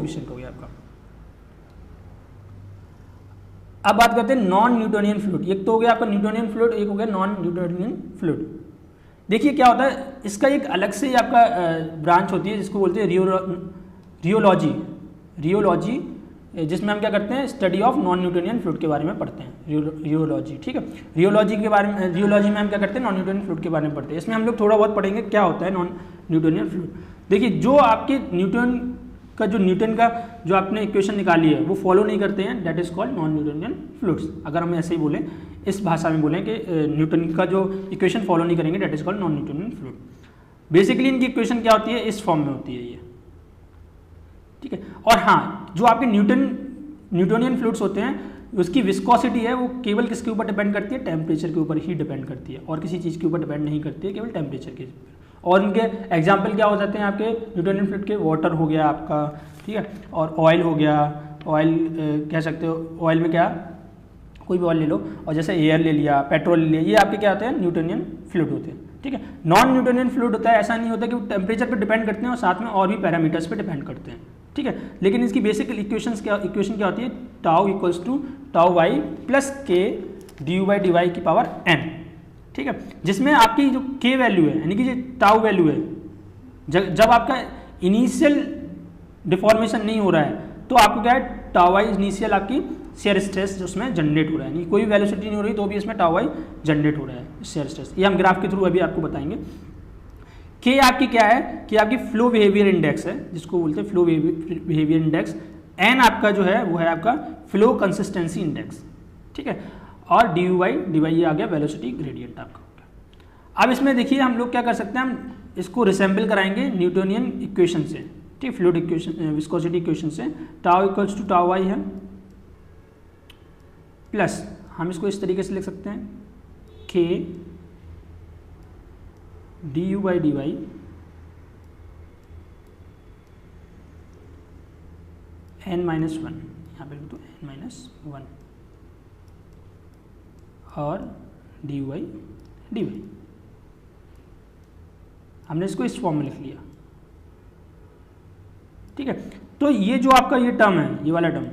Coefficient हो गया आपका। अब बात करते हैं नॉन न्यूटोनियन फ्लूइड। एक तो हो गया आपका न्यूटोनियन फ्लूइड, एक हो गया नॉन न्यूटोनियन फ्लूइड। देखिए क्या होता है, इसका एक अलग से आपका ब्रांच होती है जिसको बोलते हैं रियोलॉजी। रियोलॉजी जिसमें हम क्या करते हैं, study of non Newtonian fluid के बारे में पढ़ते हैं, रियोलॉजी। ठीक है, रियोलॉजी के बारे में, रियोलॉजी में हम क्या करते हैं, नॉन न्यूटोनियन फ्लूइड के बारे में पढ़ते हैं। इसमें हम लोग थोड़ा बहुत पढ़ेंगे क्या होता है नॉन न्यूटोनियन फ्लूइड। देखिए जो आपके न्यूटन का जो आपने इक्वेशन निकाली है वो फॉलो नहीं करते हैं, that is called non Newtonian fluids. अगर हम ऐसे ही बोलें, इस भाषा में बोलें कि न्यूटन का जो इक्वेशन फॉलो नहीं करेंगे, that is called non Newtonian fluid. Basically इनकी इक्वेशन क्या होती है, इस फॉर्म में होती है ये। ठीक है, और हाँ, जो आपके न्यूटोनियन फ्लूइड्स होते हैं उसकी विस्कोसिटी है वो केवल किसके ऊपर डिपेंड करती है, टेम्परेचर के ऊपर ही डिपेंड करती है, और किसी चीज़ के ऊपर डिपेंड नहीं करती है, केवल टेम्परेचर के ऊपर। और इनके एग्जाम्पल क्या हो जाते हैं आपके न्यूटोनियन फ्लूइड के, वाटर हो गया आपका, ठीक है, और ऑयल हो गया। ऑयल कह सकते हो, ऑयल में क्या, कोई भी ऑयल ले लो, और जैसे एयर ले लिया, पेट्रोल ले लिया, ये आपके क्या होते हैं, न्यूटोनियन फ्लूइड होते हैं। ठीक है, नॉन न्यूटोनियन फ्लूइड होता है, ऐसा नहीं होता कि वो टेम्परेचर पर डिपेंड करते हैं और साथ में और भी पैरामीटर्स पर डिपेंड करते हैं। ठीक है, लेकिन इसकी बेसिक इक्वेशन क्या होती है, tau equals to tau y plus k d u by d y की पावर n। ठीक है, जिसमें आपकी जो k वैल्यू है, यानी कि जो टाउ वैल्यू है, जब आपका इनिशियल डिफॉर्मेशन नहीं हो रहा है तो आपको क्या है, टाउ वाई इनिशियल आपकी शेयर स्ट्रेस उसमें जनरेट हो रहा है, यानी कोई वेलोसिटी नहीं हो रही तो भी इसमें टाउ वाई जनरेट हो रहा है शेयर स्ट्रेस। ये हम ग्राफ के थ्रू अभी आपको बताएंगे। के आपकी क्या है कि आपकी फ्लो बिहेवियर इंडेक्स है, जिसको बोलते हैं फ्लो बिहेवियर इंडेक्स। एन आपका जो है वो है आपका फ्लो कंसिस्टेंसी इंडेक्स। ठीक है, और d u by d y ये आ गया वेलोसिटी ग्रेडियंट आपका। अब इसमें देखिए हम लोग क्या कर सकते हैं, हम इसको रिसेंबल कराएंगे न्यूटोनियन इक्वेशन से। ठीक, फ्लूइड इक्वेशन, विस्कोसिटी इक्वेशन से। Tau equals to tau y है, प्लस हम इसको इस तरीके से लिख सकते हैं, के d u by d y n minus one, यहाँ पे लिख दो n माइनस वन, और d u by d y. हमने इसको इस फॉर्म में लिख लिया। ठीक है, तो ये जो आपका ये टर्म है, ये वाला term,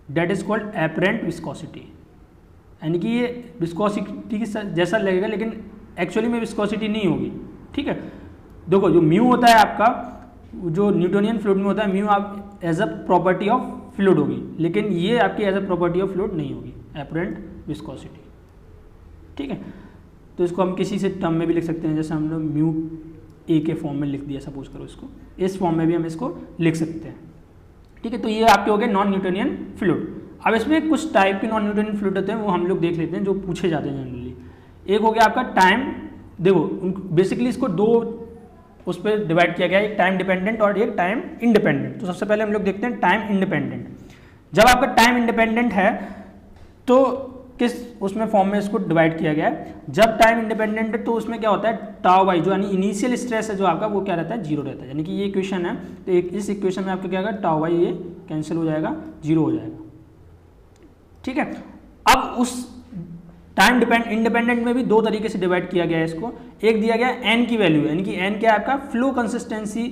that is called apparent viscosity, यानी कि ये विस्कोसिटी की जैसा लगेगा लेकिन एक्चुअली में विस्कोसिटी नहीं होगी। ठीक है, देखो जो म्यू होता है आपका, जो न्यूटोनियन फ्लूइड में होता है, म्यू आप as a property of fluid होगी, लेकिन ये आपकी as a property of fluid नहीं होगी, एपरेंट विस्कोसिटी। ठीक है, तो इसको हम किसी से टर्म में भी लिख सकते हैं, जैसे हम लोग म्यू ए के फॉर्म में लिख दिया, सपोज करो इसको, इस फॉर्म में भी हम इसको लिख सकते हैं। ठीक है, तो ये आपके हो गए नॉन न्यूटोनियन फ्लूइड। अब इसमें कुछ टाइप के नॉन न्यूटोनियन फ्लूइड होते हैं, वो हम लोग देख लेते हैं जो पूछे जाते हैं जनरली। एक हो गया आपका टाइम, देखो बेसिकली इसको दो उस पर डिवाइड किया गया है, एक टाइम डिपेंडेंट और एक टाइम इंडिपेंडेंट। तो सबसे पहले हम लोग देखते हैं टाइम इंडिपेंडेंट। जब आपका टाइम इंडिपेंडेंट है तो किस उसमें फॉर्म में इसको डिवाइड किया गया है, जब टाइम इंडिपेंडेंट है तो उसमें क्या होता है, टाउ वाई जो यानी इनिशियल स्ट्रेस है जो आपका, वो क्या रहता है, जीरो रहता है। यानी कि ये इक्वेशन है, तो इस इक्वेशन में आपका क्या होगा, टाउ वाई ये कैंसिल हो जाएगा, जीरो हो जाएगा। ठीक है, अब उस टाइम इंडिपेंडेंट में भी दो तरीके से डिवाइड किया गया है इसको। एक दिया गया एन की वैल्यू, यानी कि एन क्या है आपका, फ्लो कंसिस्टेंसी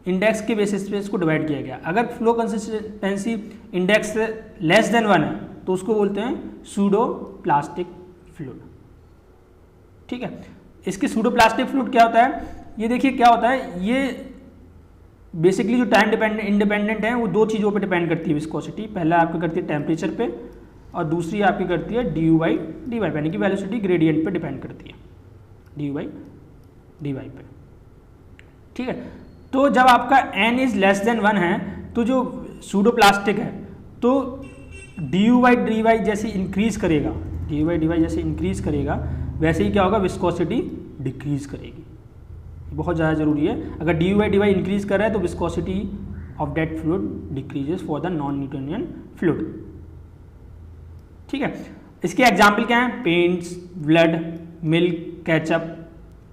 इंडेक्स के बेसिस पे इसको डिवाइड किया गया। अगर flow consistency index less than 1 है तो उसको बोलते हैं सूडो प्लास्टिक फ्लूइड। ठीक है, इसकी सूडो प्लास्टिक फ्लूइड क्या होता है, ये देखिए क्या होता है, ये बेसिकली जो टाइम इंडिपेंडेंट है वो दो चीज़ों पे डिपेंड करती है विस्कोसिटी। पहला आपको करती है टेम्परेचर पे, और दूसरी आपकी करती है d u by d y, यानी कि वेलोसिटी ग्रेडियंट पे डिपेंड करती है, d u by d y पे। ठीक है, तो जब आपका n इज लेस देन 1 है तो जो सूडो प्लास्टिक है तो d u by d y जैसे इंक्रीज करेगा, d u by d y जैसे इंक्रीज करेगा वैसे ही क्या होगा, विस्कोसिटी डिक्रीज करेगी। बहुत ज़्यादा जरूरी है, अगर d u by d y increase कर रहा है तो viscosity of that fluid decreases for the non Newtonian fluid. ठीक है, इसके एग्जाम्पल क्या हैं, paints, blood, milk, ketchup,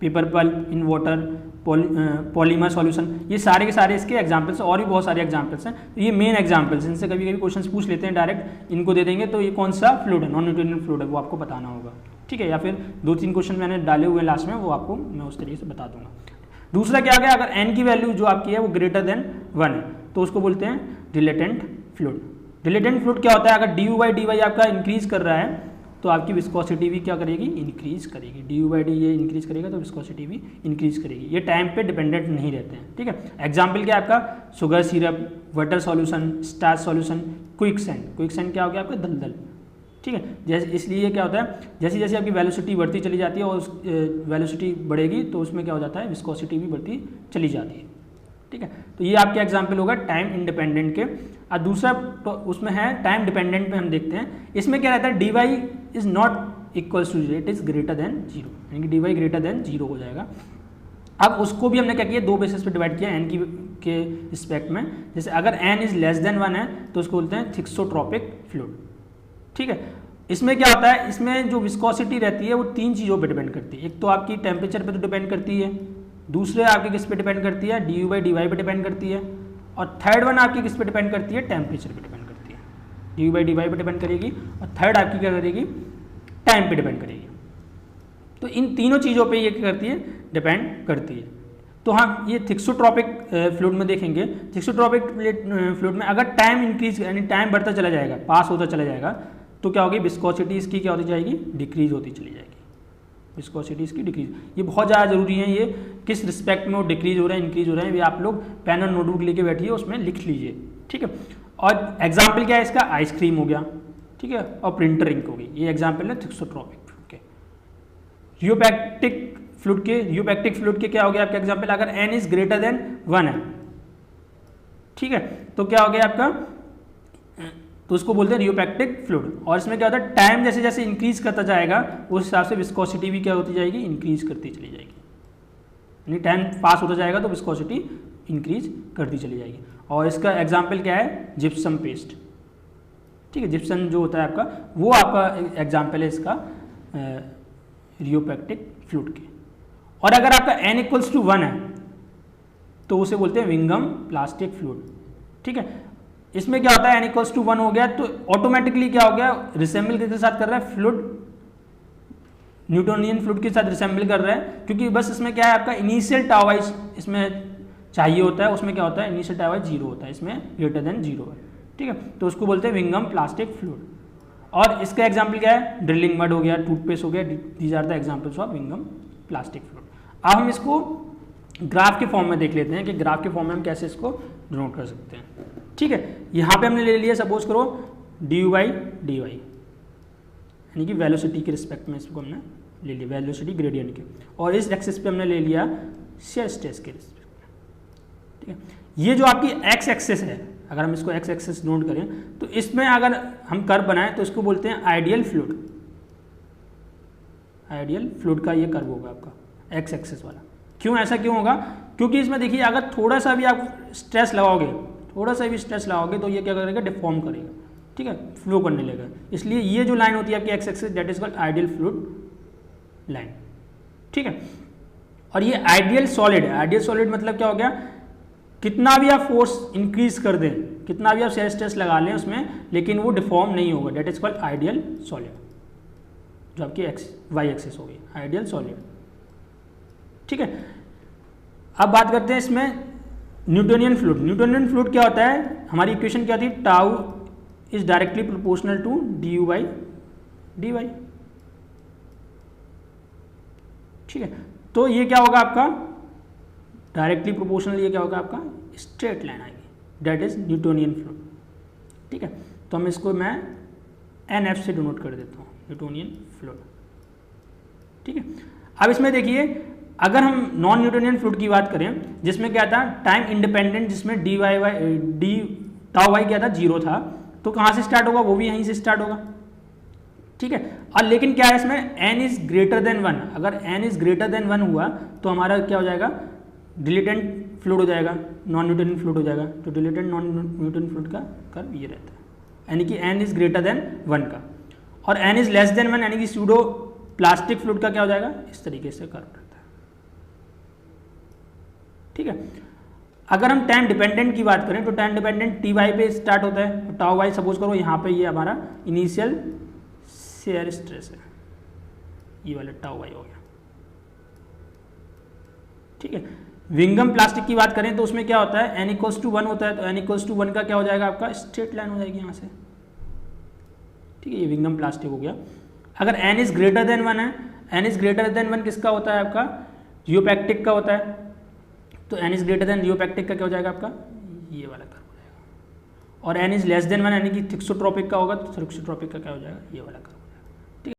paper pulp in water, polymer solution, ये सारे के सारे इसके एग्जाम्पल्स हैं, और भी बहुत सारे एग्जाम्पल्स हैं। तो ये मेन एग्जाम्पल्स, इनसे कभी कभी क्वेश्चंस पूछ लेते हैं डायरेक्ट, इनको दे देंगे तो ये कौन सा फ्लूइड है, नॉन न्यूटोनियन फ्लूइड है, वो आपको बताना होगा। ठीक है, या फिर 2-3 क्वेश्चन मैंने डाले हुए लास्ट में, वो आपको मैं उस तरीके से बता दूंगा। दूसरा क्या आ गया, अगर n की वैल्यू जो आपकी है वो ग्रेटर देन 1 है तो उसको बोलते हैं डिलेटेंट फ्लूइड। डिलेटेंट फ्लूइड क्या होता है, अगर डी बाई डी वाई आपका इंक्रीज कर रहा है तो आपकी विस्कोसिटी भी क्या करेगी, इंक्रीज करेगी। डी बाई डी ये इंक्रीज करेगा तो विस्कोसिटी भी इंक्रीज करेगी। ये टाइम पे डिपेंडेंट नहीं रहते हैं, ठीक है। एग्जाम्पल क्या है आपका, sugar syrup, water solution, starch solution, quicksand. Quicksand क्या हो गया आपका, दलदल, ठीक है। जैसे इसलिए क्या होता है, जैसे जैसे आपकी वेलोसिटी बढ़ती चली जाती है और उस वेलोसिटी बढ़ेगी तो उसमें क्या हो जाता है, विस्कोसिटी भी बढ़ती चली जाती है, ठीक है। तो ये आपके एग्जाम्पल होगा टाइम इंडिपेंडेंट के। और दूसरा तो उसमें है टाइम डिपेंडेंट में हम देखते हैं, इसमें क्या रहता है, d y is not equals to zero, it is greater than zero, यानी कि d y greater than zero हो जाएगा। अब उसको भी हमने क्या किया, दो बेसिस पे डिवाइड किया एन की के रिस्पेक्ट में। जैसे अगर एन इज लेस देन 1 है तो उसको बोलते हैं थिक्सोट्रोपिक फ्लूइड, ठीक है। इसमें क्या होता है, इसमें जो विस्कोसिटी रहती है वो तीन चीज़ों पर डिपेंड करती है। एक तो आपकी टेम्परेचर पे तो डिपेंड करती है, दूसरे आपकी किस पे डिपेंड करती है, d u by d y पर डिपेंड करती है, और थर्ड वन आपकी किस पे डिपेंड करती है, टेम्परेचर पे डिपेंड करती है। D u by d y पर डिपेंड करेगी और थर्ड आपकी क्या करेगी, टाइम पे डिपेंड करेगी। तो इन तीनों चीज़ों पे ये क्या करती है, डिपेंड करती है। तो हाँ, ये थिक्सोट्रोपिक फ्लूइड में देखेंगे, थिक्सोट्रोपिक फ्लूइड में अगर टाइम इंक्रीज यानी टाइम बढ़ता चला जाएगा, पास होता चला जाएगा, तो क्या होगी, विस्कोसिटी इसकी क्या होती जाएगी, डिक्रीज होती चली जाएगी। विस्कोसिटी इसकी डिक्रीज, ये बहुत ज़्यादा जरूरी है। ये किस रिस्पेक्ट में वो डिक्रीज हो रहा है, इंक्रीज हो रहा है, ये आप लोग पेन और नोटबुक लेके बैठिए, उसमें लिख लीजिए, ठीक है। और एग्जाम्पल क्या है इसका, आइसक्रीम हो गया, ठीक है, और प्रिंटर इंक होगी, ये एग्जाम्पल है थिक्सोट्रोपिक फ्लूइड के। रियोपैक्टिक फ्लूइड के, रियोपैक्टिक फ्लूइड के क्या हो गया आपका एग्जाम्पल, अगर एन इज ग्रेटर देन 1 है, ठीक है, तो क्या हो गया आपका, तो उसको बोलते हैं रियोपैक्टिक फ्लूइड। और इसमें क्या होता है, टाइम जैसे जैसे इंक्रीज करता जाएगा उस हिसाब से विस्कोसिटी भी क्या होती जाएगी, इंक्रीज करती चली जाएगी। यानी टाइम पास होता जाएगा तो विस्कोसिटी इंक्रीज करती चली जाएगी। और इसका एग्जाम्पल क्या है, जिप्सम पेस्ट, ठीक है, जिप्सम जो होता है आपका, वो आपका एग्जाम्पल है इसका रियोपैक्टिक फ्लूइड के। और अगर आपका n इक्वल्स टू 1 है तो उसे बोलते हैं विंगम प्लास्टिक फ्लूइड, ठीक है। इसमें क्या होता है, n इक्वल्स टू 1 हो गया तो ऑटोमेटिकली क्या हो गया, रिसेंबल किसके साथ कर रहा है, फ्लूइड, न्यूटोनियन फ्लूइड के साथ रिसेंबल कर रहा है, क्योंकि बस इसमें क्या है आपका इनिशियल टाउ वाइज इसमें चाहिए होता है, उसमें क्या होता है, इनिशियल टाउ वाइज 0 होता है, इसमें ग्रेटर देन 0 है, ठीक है। तो उसको बोलते हैं विंगम प्लास्टिक फ्लूइड। और इसका एग्जाम्पल क्या है, ड्रिलिंग मड हो गया, टूथपेस्ट हो गया, these are the examples of विंगम प्लास्टिक फ्लूइड। अब हम इसको ग्राफ के फॉर्म में देख लेते हैं कि ग्राफ के फॉर्म में हम कैसे इसको डिनोट कर सकते हैं, ठीक है। यहाँ पे हमने ले लिया, सपोज करो d u by d y, यानी कि वेलोसिटी के रिस्पेक्ट में इसको हमने ले लिया, वेलोसिटी ग्रेडियंट के, और इस एक्सिस पे हमने ले लिया शेयर स्ट्रेस के रिस्पेक्ट में, ठीक है। ये जो आपकी एक्स एक्सिस है, अगर हम इसको एक्स एक्सिस नोट करें तो इसमें अगर हम कर्व बनाएं तो इसको बोलते हैं आइडियल फ्लूइड। आइडियल फ्लूइड का ये कर्व होगा आपका एक्स एक्सिस वाला। क्यों ऐसा क्यों होगा, क्योंकि इसमें देखिए अगर थोड़ा सा भी आप स्ट्रेस लगाओगे, थोड़ा सा भी स्ट्रेस लगाओगे तो ये क्या करेगा, डिफॉर्म करेगा, ठीक है, फ्लो करने लगेगा। इसलिए ये जो लाइन होती है आपकी x axis, that is called ideal fluid line, ठीक है। और ये आइडियल सॉलिड है। आइडियल सॉलिड मतलब क्या हो गया, कितना भी आप फोर्स इंक्रीज कर दें, कितना भी आप शेयर स्ट्रेस लगा लें उसमें, लेकिन वो डिफॉर्म नहीं होगा, that is called ideal solid, जो आपकी एक्स वाई एक्सिस होगी, आइडियल सॉलिड, ठीक है। अब बात करते हैं इसमें न्यूटोनियन फ्लूइड। न्यूटोनियन फ्लूइड क्या होता है, हमारी इक्वेशन क्या थी, tau is directly proportional to d u by d y, ठीक है। तो ये क्या होगा आपका, डायरेक्टली प्रोपोर्शनल, ये क्या होगा आपका, स्ट्रेट लाइन आएगी, दैट इज न्यूटोनियन फ्लूइड, ठीक है। तो हम इसको मैं NF से डिनोट कर देता हूँ, न्यूटोनियन फ्लूइड, ठीक है। अब इसमें देखिए अगर हम नॉन न्यूटोनियन फ्लूइड की बात करें, जिसमें क्या था, टाइम इंडिपेंडेंट, जिसमें d y y d tau y क्या था, 0 था, तो कहाँ से स्टार्ट होगा, वो भी यहीं से स्टार्ट होगा, ठीक है। और लेकिन क्या है इसमें, n इज ग्रेटर देन 1, अगर n इज ग्रेटर देन 1 हुआ तो हमारा क्या हो जाएगा, डिलेटेंट फ्लूइड हो जाएगा, नॉन न्यूटोनियन फ्लूइड हो जाएगा। तो डिलेटेंट नॉन न्यूटोनियन फ्लूइड का कर्व ये रहता है, यानी कि n इज ग्रेटर देन 1 का, और n इज लेस देन 1 यानी कि सूडो प्लास्टिक फ्लूइड का क्या हो जाएगा, इस तरीके से कर्व रहता है, ठीक है। अगर हम टाइम डिपेंडेंट की बात करें तो टाइम डिपेंडेंट टी वाई पे स्टार्ट होता है, तो टाउ वाई सपोज करो यहाँ पे ये हमारा इनिशियल शेयर स्ट्रेस है, ये वाला टाउ वाई हो गया, ठीक है। विंगम प्लास्टिक की बात करें तो उसमें क्या होता है, n इक्वल्स टू 1 होता है, तो n इक्वल्स टू 1 का क्या हो जाएगा आपका, स्ट्रेट लाइन हो जाएगी यहाँ से, ठीक है, ये विंगम प्लास्टिक हो गया। अगर n इज ग्रेटर देन 1 है, n इज ग्रेटर देन 1 किसका होता है आपका, जियोपैक्टिक का होता है, तो n इज ग्रेटर देन जियोपैक्टिक का क्या हो जाएगा आपका, ये वाला कर्व हो जाएगा। और n इज लेस देन 1 यानी कि थिक्सोट्रोपिक का होगा, तो थिक्सोट्रोपिक का क्या हो जाएगा, ये वाला कर्व।